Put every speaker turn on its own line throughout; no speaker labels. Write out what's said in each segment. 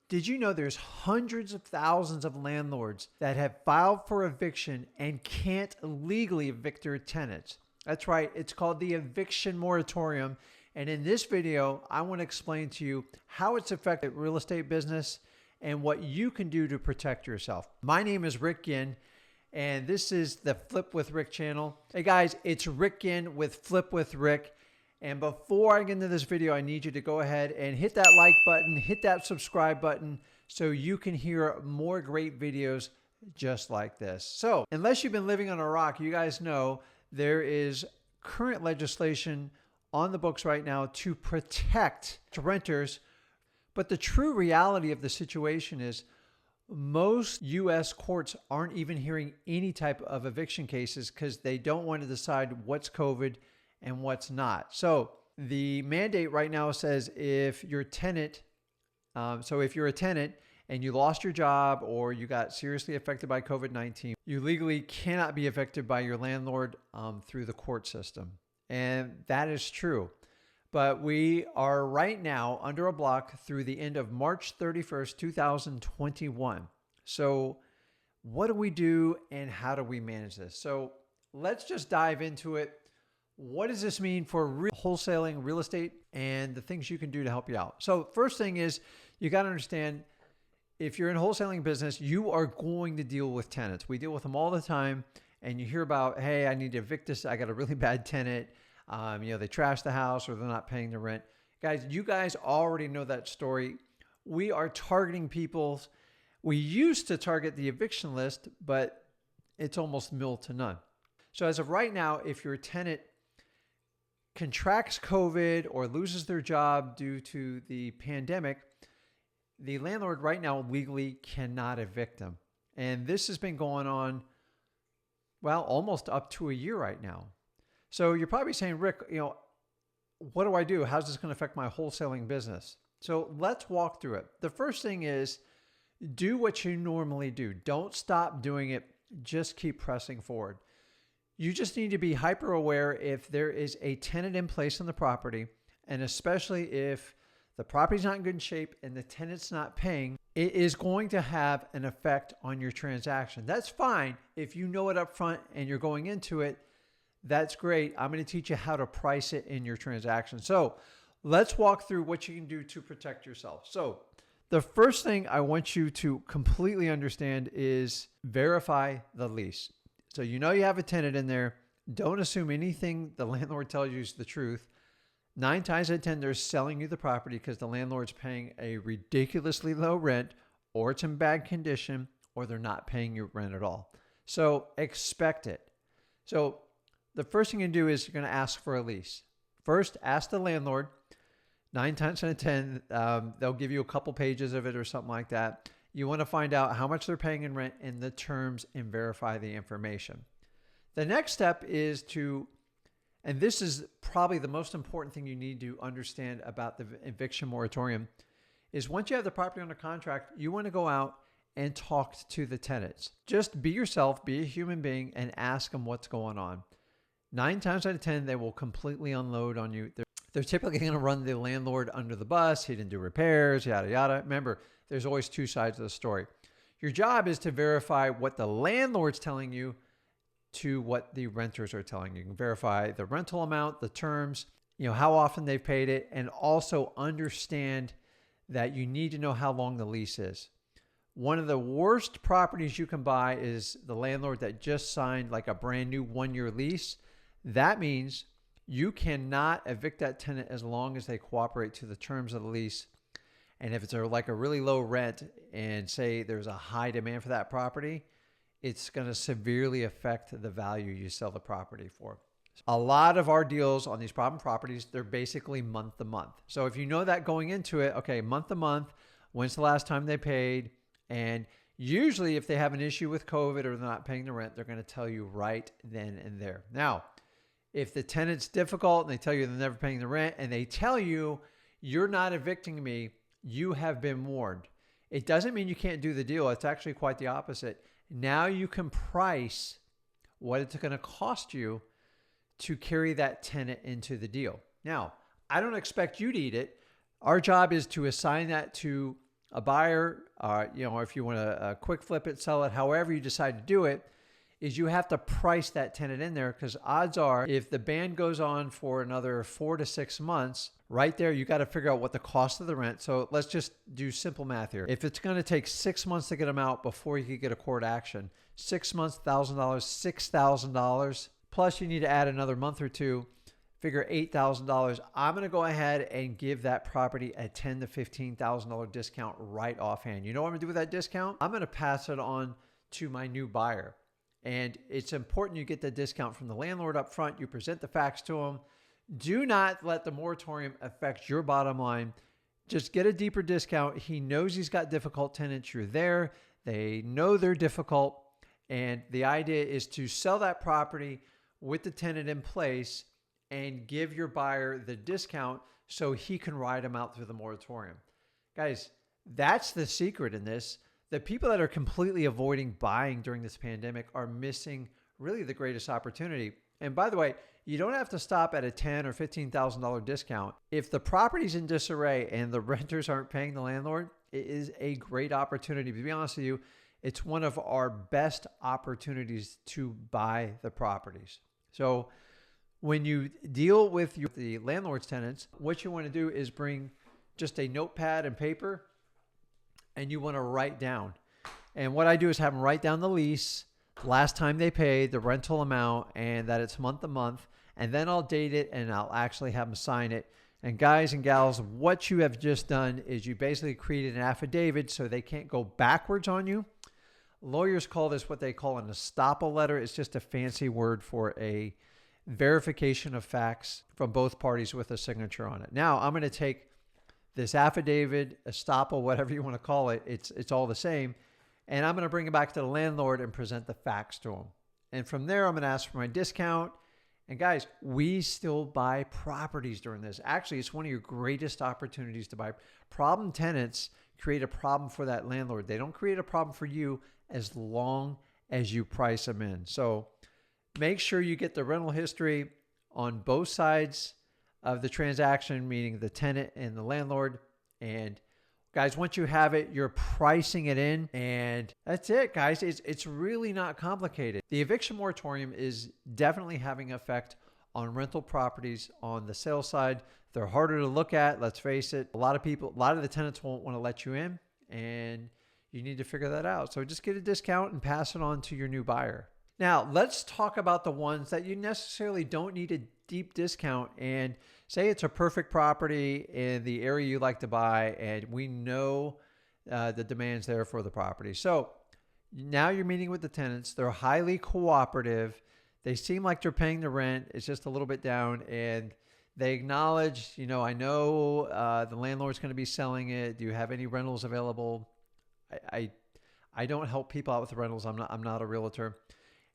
Did you know there's hundreds of thousands of landlords that have filed for eviction and can't legally evict their tenants? That's right. It's called the Eviction Moratorium. And in this video, I want to explain to you how it's affected real estate business and what you can do to protect yourself. My name is Rick Ginn, and this is the Flip with Rick channel. Hey guys, it's Rick Ginn with Flip with Rick. And before I get into this video, I need you to go ahead and hit that like button, hit that subscribe button so you can hear more great videos just like this. So unless you've been living on a rock, you guys know there is current legislation on the books right now to protect renters. But the true reality of the situation is most U.S. courts aren't even hearing any type of eviction cases because they don't want to decide what's COVID and what's not. So the mandate right now says if you're a tenant, if you're a tenant and you lost your job or you got seriously affected by COVID-19, you legally cannot be evicted by your landlord through the court system. And that is true. But we are right now under a block through the end of March 31st, 2021. So what do we do and how do we manage this? So let's just dive into it. What does this mean for wholesaling real estate and the things you can do to help you out? So first thing is you got to understand if you're in wholesaling business, you are going to deal with tenants. We deal with them all the time. And you hear about, hey, I need to evict this. I got a really bad tenant. They trashed the house or they're not paying the rent. Guys, you guys already know that story. We are targeting people. We used to target the eviction list, but it's almost nil to none. So as of right now, if your tenant contracts COVID or loses their job due to the pandemic, the landlord right now legally cannot evict them. And this has been going on, well, almost up to a year right now. So you're probably saying, Rick, what do I do? How's this going to affect my wholesaling business? So let's walk through it. The first thing is do what you normally do. Don't stop doing it. Just keep pressing forward. You just need to be hyper aware if there is a tenant in place on the property, and especially if the property's not in good shape and the tenant's not paying, it is going to have an effect on your transaction. That's fine if you know it up front and you're going into it. That's great. I'm going to teach you how to price it in your transaction. So let's walk through what you can do to protect yourself. So the first thing I want you to completely understand is verify the lease. So you know you have a tenant in there. Don't assume anything the landlord tells you is the truth. 9 times out of 10, they're selling you the property because the landlord's paying a ridiculously low rent, or it's in bad condition, or they're not paying you rent at all. So expect it. So the first thing you do is you're going to ask for a lease. First, ask the landlord. 9 times out of 10, they'll give you a couple pages of it or something like that. You want to find out how much they're paying in rent and the terms and verify the information. The next step is and this is probably the most important thing you need to understand about the eviction moratorium, is once you have the property under contract, you want to go out and talk to the tenants. Just be yourself, be a human being, and ask them what's going on. 9 times out of 10, they will completely unload on you. They're typically going to run the landlord under the bus. He didn't do repairs, yada, yada. Remember, there's always two sides of the story. Your job is to verify what the landlord's telling you to what the renters are telling you. You can verify the rental amount, the terms, how often they've paid it, and also understand that you need to know how long the lease is. One of the worst properties you can buy is the landlord that just signed like a brand new 1-year lease. That means you cannot evict that tenant as long as they cooperate to the terms of the lease. And if it's like a really low rent and say there's a high demand for that property, it's going to severely affect the value you sell the property for. A lot of our deals on these problem properties, they're basically month to month. So if you know that going into it, okay, month to month, when's the last time they paid? And usually if they have an issue with COVID or they're not paying the rent, they're going to tell you right then and there. Now, if the tenant's difficult and they tell you they're never paying the rent and they tell you you're not evicting me, you have been warned. It doesn't mean you can't do the deal. It's actually quite the opposite. Now you can price what it's going to cost you to carry that tenant into the deal. Now, I don't expect you to eat it. Our job is to assign that to a buyer, if you want to quick flip it, sell it, however you decide to do it, is you have to price that tenant in there, because odds are if the ban goes on for another 4 to 6 months, right there, you got to figure out what the cost of the rent. So let's just do simple math here. If it's going to take 6 months to get them out before you could get a court action, 6 months, $1,000, $6,000, plus you need to add another month or two, figure $8,000. I'm going to go ahead and give that property a $10,000 to $15,000 discount right offhand. You know what I'm going to do with that discount? I'm going to pass it on to my new buyer. And it's important you get the discount from the landlord up front. You present the facts to them. Do not let the moratorium affect your bottom line. Just get a deeper discount. He knows he's got difficult tenants. You're there. They know they're difficult. And the idea is to sell that property with the tenant in place and give your buyer the discount so he can ride them out through the moratorium. Guys, that's the secret in this. The people that are completely avoiding buying during this pandemic are missing really the greatest opportunity. And by the way, you don't have to stop at a $10,000 or $15,000 discount. If the property's in disarray and the renters aren't paying the landlord, it is a great opportunity. To be honest with you, it's one of our best opportunities to buy the properties. So when you deal with the landlord's tenants, what you want to do is bring just a notepad and paper, and you want to write down. And what I do is have them write down the lease, last time they paid, the rental amount, and that it's month to month. And then I'll date it and I'll actually have them sign it. And guys and gals, what you have just done is you basically created an affidavit so they can't go backwards on you. Lawyers call this what they call an estoppel letter. It's just a fancy word for a verification of facts from both parties with a signature on it. Now I'm going to take this affidavit, estoppel, whatever you want to call it, it's all the same. And I'm going to bring it back to the landlord and present the facts to him. And from there, I'm going to ask for my discount. And guys, we still buy properties during this. Actually, it's one of your greatest opportunities to buy. Problem tenants create a problem for that landlord. They don't create a problem for you as long as you price them in. So make sure you get the rental history on both sides of the transaction, meaning the tenant and the landlord. And guys, once you have it, you're pricing it in, and that's it, guys. It's really not complicated. The eviction moratorium is definitely having an effect on rental properties on the sales side. They're harder to look at, let's face it. A lot of the tenants won't want to let you in, and you need to figure that out. So just get a discount and pass it on to your new buyer. Now, let's talk about the ones that you necessarily don't need a deep discount, and say it's a perfect property in the area you like to buy, and we know the demand's there for the property. So now you're meeting with the tenants. They're highly cooperative. They seem like they're paying the rent. It's just a little bit down, and they acknowledge, I know the landlord's going to be selling it. Do you have any rentals available? I don't help people out with the rentals. I'm not a realtor.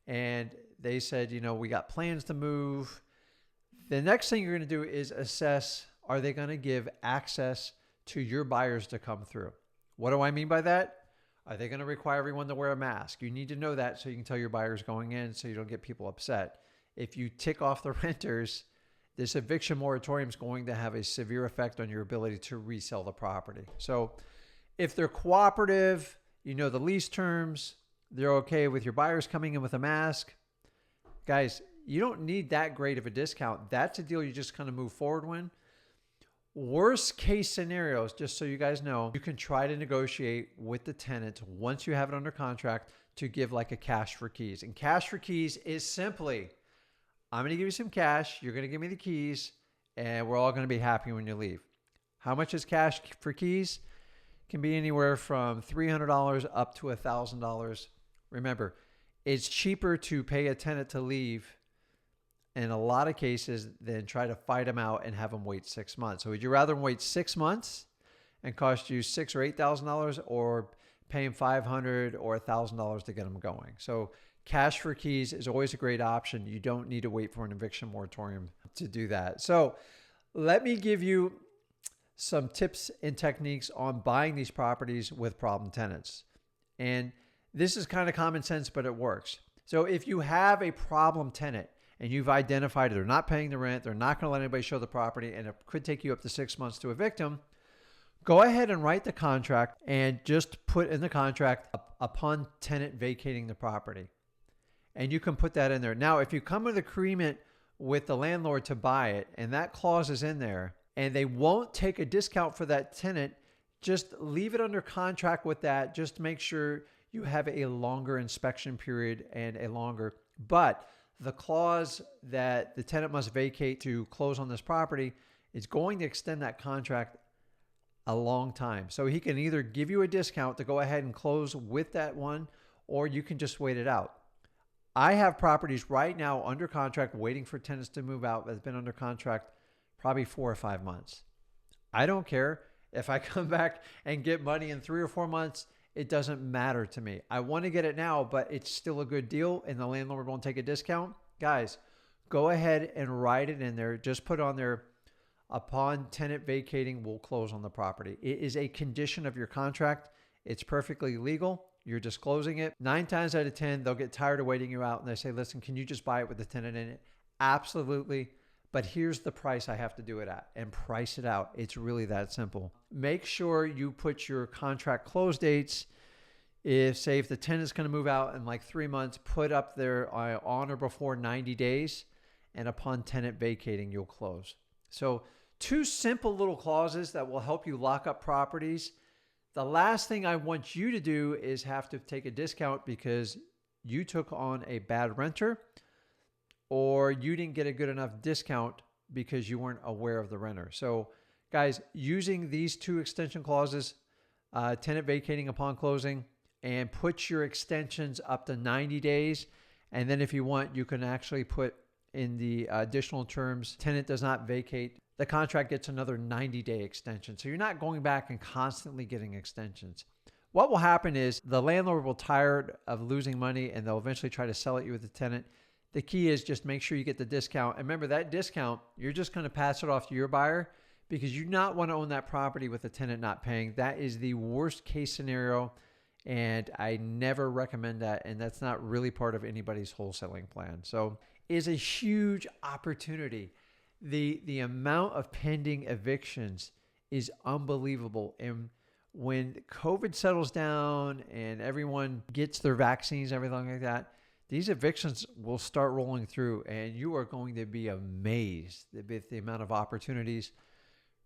And they said, we got plans to move. The next thing you're going to do is assess, are they going to give access to your buyers to come through? What do I mean by that? Are they going to require everyone to wear a mask? You need to know that so you can tell your buyers going in so you don't get people upset. If you tick off the renters, this eviction moratorium is going to have a severe effect on your ability to resell the property. So if they're cooperative, the lease terms, they're okay with your buyers coming in with a mask, guys, you don't need that great of a discount. That's a deal you just kind of move forward with. Worst case scenarios, just so you guys know, you can try to negotiate with the tenant once you have it under contract to give like a cash for keys. And cash for keys is simply, I'm going to give you some cash, you're going to give me the keys, and we're all going to be happy when you leave. How much is cash for keys? Can be anywhere from $300 up to $1,000. Remember, it's cheaper to pay a tenant to leave in a lot of cases than try to fight them out and have them wait 6 months. So would you rather them wait 6 months and cost you $6,000 or $8,000, or pay them $500 or $1,000 to get them going? So cash for keys is always a great option. You don't need to wait for an eviction moratorium to do that. So let me give you some tips and techniques on buying these properties with problem tenants. And this is kind of common sense, but it works. So if you have a problem tenant and you've identified they're not paying the rent, they're not going to let anybody show the property, and it could take you up to 6 months to evict them, Go ahead and write the contract and just put in the contract upon tenant vacating the property. And you can put that in there. Now, if you come with agreement with the landlord to buy it and that clause is in there and they won't take a discount for that tenant, just leave it under contract with that. Just make sure you have a longer inspection period and a longer, but the clause that the tenant must vacate to close on this property is going to extend that contract a long time. So he can either give you a discount to go ahead and close with that one, or you can just wait it out. I have properties right now under contract waiting for tenants to move out that's been under contract probably 4 or 5 months. I don't care if I come back and get money in 3 or 4 months. It doesn't matter to me. I want to get it now, but it's still a good deal and the landlord won't take a discount. Guys, go ahead and write it in there. Just put on there, upon tenant vacating, we'll close on the property. It is a condition of your contract. It's perfectly legal. You're disclosing it. 9 times out of 10, they'll get tired of waiting you out and they say, listen, can you just buy it with the tenant in it? Absolutely. But here's the price I have to do it at, and price it out. It's really that simple. Make sure you put your contract close dates. If the tenant's going to move out in like 3 months, put up there on or before 90 days, and upon tenant vacating, you'll close. So 2 simple little clauses that will help you lock up properties. The last thing I want you to do is have to take a discount because you took on a bad renter, or you didn't get a good enough discount because you weren't aware of the renter. So guys, using these 2 extension clauses, tenant vacating upon closing, and put your extensions up to 90 days. And then if you want, you can actually put in the additional terms, tenant does not vacate, the contract gets another 90-day extension. So you're not going back and constantly getting extensions. What will happen is the landlord will tired of losing money and they'll eventually try to sell it you with the tenant. The key is just make sure you get the discount. And remember, that discount, you're just going to pass it off to your buyer because you do not want to own that property with the tenant not paying. That is the worst case scenario, and I never recommend that. And that's not really part of anybody's wholesaling plan. So it is a huge opportunity. The amount of pending evictions is unbelievable. And when COVID settles down and everyone gets their vaccines, everything like that, these evictions will start rolling through and you are going to be amazed with the amount of opportunities.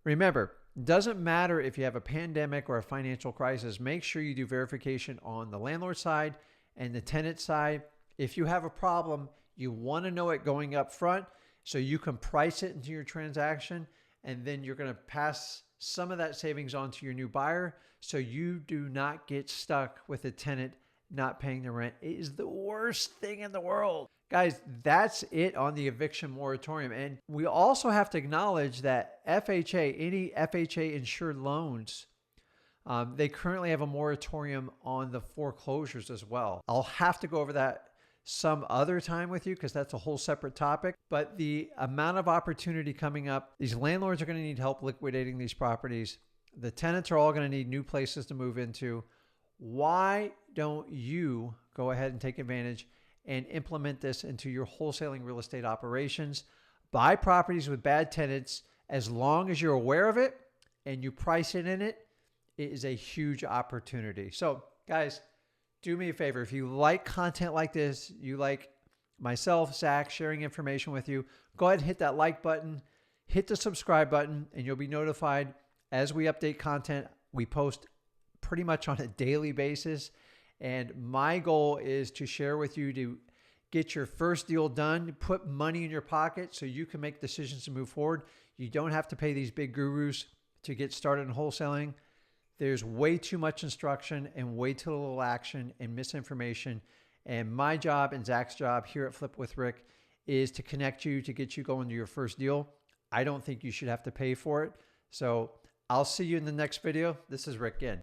Remember, it doesn't matter if you have a pandemic or a financial crisis. Make sure you do verification on the landlord side and the tenant side. If you have a problem, you want to know it going up front so you can price it into your transaction, and then you're going to pass some of that savings on to your new buyer so you do not get stuck with a tenant not paying the rent. It is the worst thing in the world. Guys, that's it on the eviction moratorium. And we also have to acknowledge that FHA, any FHA insured loans, they currently have a moratorium on the foreclosures as well. I'll have to go over that some other time with you because that's a whole separate topic. But the amount of opportunity coming up, these landlords are going to need help liquidating these properties. The tenants are all going to need new places to move into. Why don't you go ahead and take advantage and implement this into your wholesaling real estate operations? Buy properties with bad tenants. As long as you're aware of it and you price it in it, it is a huge opportunity. So guys, do me a favor. If you like content like this, you like myself, Zach, sharing information with you, go ahead and hit that like button, hit the subscribe button, and you'll be notified as we update content. We post pretty much on a daily basis. And my goal is to share with you to get your first deal done, put money in your pocket so you can make decisions to move forward. You don't have to pay these big gurus to get started in wholesaling. There's way too much instruction and way too little action and misinformation. And my job and Zach's job here at Flip with Rick is to connect you to get you going to your first deal. I don't think you should have to pay for it. So I'll see you in the next video. This is Rick again.